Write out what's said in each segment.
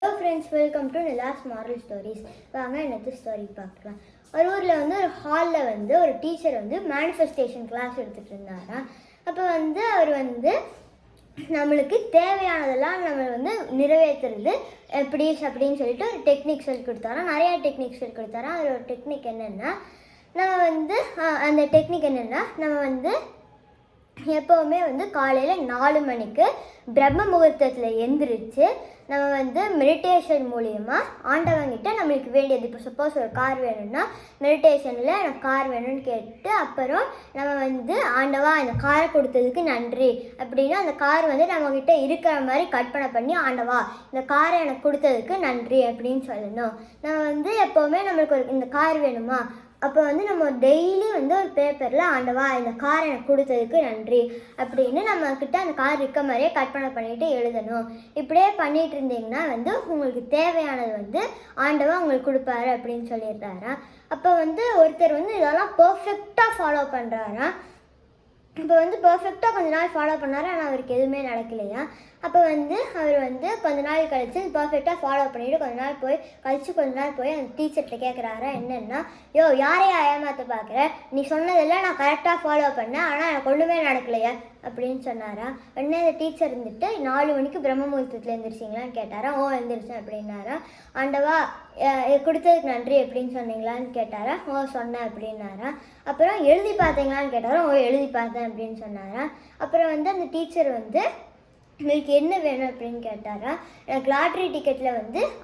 Hello friends, welcome to Nila's moral stories. வாங்க என்னது story பார்க்கலாம். ஒரு ஊரில் ஒரு ஹாலில் ஒரு டீச்சர் மேனிஃபெஸ்டேஷன் கிளாஸ் எடுத்துகிட்டு இருந்தாராம். அப்போ அவர் நம்மளுக்கு தேவையானதெல்லாம் நம்ம நிறைவேற்றுறது எப்படி அப்படின்னு சொல்லிட்டு ஒரு டெக்னிக் சொல்லி கொடுத்தாராம். நிறையா டெக்னிக் சொல்லி கொடுத்தாராம். அதில் ஒரு டெக்னிக் என்னென்னா அந்த டெக்னிக் என்னென்னா நம்ம எப்போவுமே காலையில் 4 மணிக்கு பிரம்ம முகூர்த்தத்தில் எந்திரிச்சு நம்ம மெடிடேஷன் மூலிமா ஆண்டவங்கிட்ட நம்மளுக்கு வேண்டியது, இப்போ சப்போஸ் ஒரு கார் வேணும்னா மெடிடேஷனில் எனக்கு கார் வேணும்னு கேட்டு அப்புறம் நம்ம ஆண்டவா இந்த காரை கொடுத்ததுக்கு நன்றி அப்படின்னு அந்த கார் நம்மக்கிட்ட இருக்கிற மாதிரி கற்பனை பண்ணி ஆண்டவா இந்த காரை எனக்கு கொடுத்ததுக்கு நன்றி அப்படின்னு சொல்லணும். நம்ம எப்போவுமே நம்மளுக்கு இந்த கார் வேணுமா, அப்போ நம்ம டெய்லி ஒரு பேப்பரில் ஆண்டவா இந்த கார் எனக்கு கொடுத்ததுக்கு நன்றி அப்படின்னு நம்மக்கிட்ட அந்த கார் இருக்க மாதிரியே கற்பனை பண்ணிட்டு எழுதணும். இப்படியே பண்ணிட்டு இருந்தீங்கன்னா உங்களுக்கு தேவையானது ஆண்டவா உங்களுக்கு கொடுப்பாரு அப்படின்னு சொல்லிடுறாரா. அப்போ ஒருத்தர் இதெல்லாம் பர்ஃபெக்டாக ஃபாலோ பண்ணுறாரா. இப்போ பர்ஃபெக்டாக கொஞ்ச நாள் ஃபாலோ பண்ணார், ஆனால் அவருக்கு எதுவுமே நடக்கலையா. அப்போ அவர் கொஞ்ச நாள் கழித்து பர்ஃபெக்டாக ஃபாலோ பண்ணிவிட்டு கொஞ்ச நாள் போய் அந்த டீச்சர்கிட்ட கேட்குறாரா, என்னென்னா யாரையா ஏமாற்ற பார்க்குற, நீ சொன்னதெல்லாம் நான் கரெக்டாக ஃபாலோ பண்ணேன், ஆனால் எனக்கு ஒன்றுமே நடக்கலையா அப்படின்னு சொன்னாரா. உடனே அந்த டீச்சர் 4 மணிக்கு பிரம்ம முகூர்த்தத்தில் எழுந்திரிச்சிங்களான்னு கேட்டாரா. எழுந்திரிச்சேன் அப்படின்னாரா. ஆண்டவா கொடுத்ததுக்கு நன்றி அப்படின்னு சொன்னீங்களான்னு கேட்டாரா. சொன்னேன் அப்படின்னாரா. அப்புறம் எழுதி பார்த்தீங்களான்னு கேட்டாரா. எழுதி பார்த்தேன் அப்படின்னு சொன்னாரா. அப்புறம் அந்த டீச்சர் உங்களுக்கு என்ன வேணும் அப்படின்னு கேட்டாரா. எனக்கு லாட்ரி டிக்கெட்டில்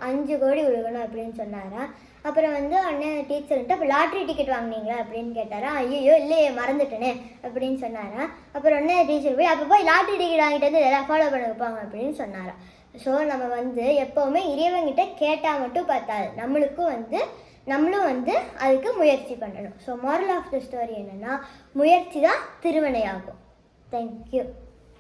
5 கோடி விழுகணும் அப்படின்னு சொன்னாரா. அப்புறம் அண்ணன் டீச்சர்ன்ட்டு அப்போ லாட்ரி டிக்கெட் வாங்கினீங்களா அப்படின்னு கேட்டாரா. ஐயோ இல்லையே மறந்துட்டேனே அப்படின்னு சொன்னாரா. அப்புறம் அண்ணன் டீச்சர் போய் அப்போ போய் லாட்ரி டிக்கெட் வாங்கிட்டு எல்லாம் ஃபாலோ பண்ண வைப்பாங்க அப்படின்னு சொன்னாரா. ஸோ நம்ம எப்போவுமே இறைவங்கிட்ட கேட்டால் மட்டும் பார்த்தாது, நம்மளும் அதுக்கு முயற்சி பண்ணணும். So moral of the story என்னென்னா, முயற்சி தான் திருவினையாகும். தேங்க்யூ.